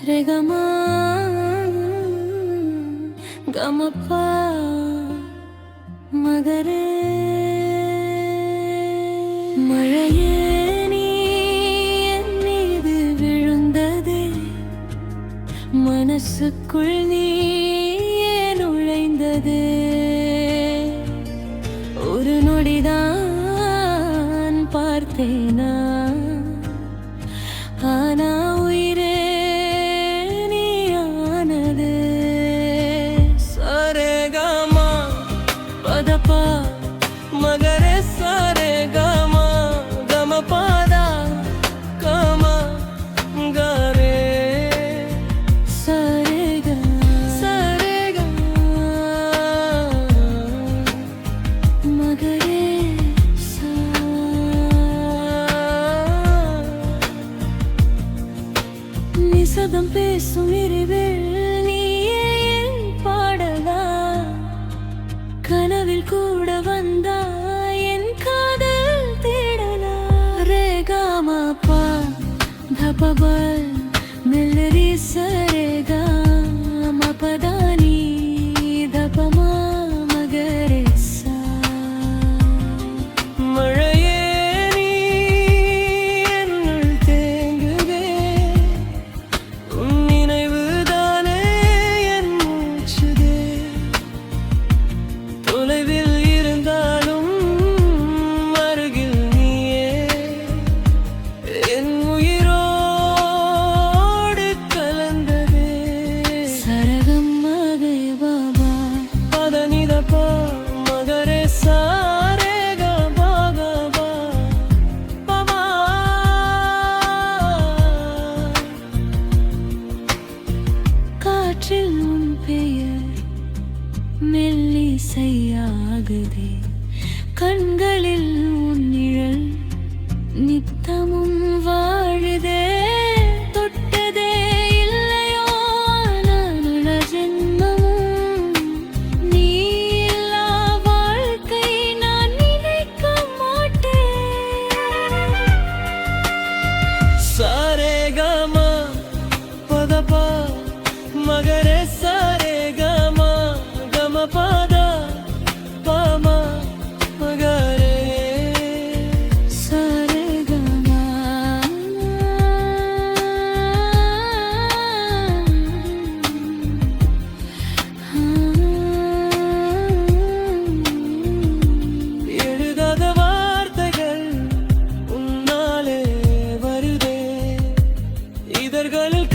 ரெகமா கமப்பா மகரே மழையே நீ என் மீது விழுந்ததே மனசுக்குள் நீ ஏன் நுழைந்ததே ஒரு நொடிதான் பார்த்தேனா ஆனா உயிரே நீ ஆனது சரேகமா பதப்பா மகரே சரேகமா கமபாதா கமா கரே சரேகா சரேகா மகரே சா நிசதம் பேசும் இரவில் நீயே என் பாடலா கனவில் கூட வந்தா என் காதல் தேடலா ரேகாமா பா தபபல் மெல்லரி சரேகா மபதானி தபமா மகரே சா மழையே நீ என்னுள் தேங்குதே உன் நினைவுதானே என் மூச்சுதே தொலைவில் இருந்தாலும் அருகில் நீயே என் உயிரோடு கலந்ததே சரகம் மகே பாபா பதனிதப்பா மகரே சாரேகா பாகபா பாபா காற்றில் உன் பெயர் மெல்லிசையாகுதே கண்களில் உன் நிழல் நித்தமும் வாழுதே தொட்டதே இல்லையோ ஆனால் ஜென்மமும் நீ இல்லா வாழ்க்கை நான் நினைக்க மாட்டேன் சரேகமா பதபா மகரே சரேகமா கமபாதா பாமா மகரே சரேகமா எழுதாத வார்த்தைகள் உன்னாலே வருதே இதழ்களில்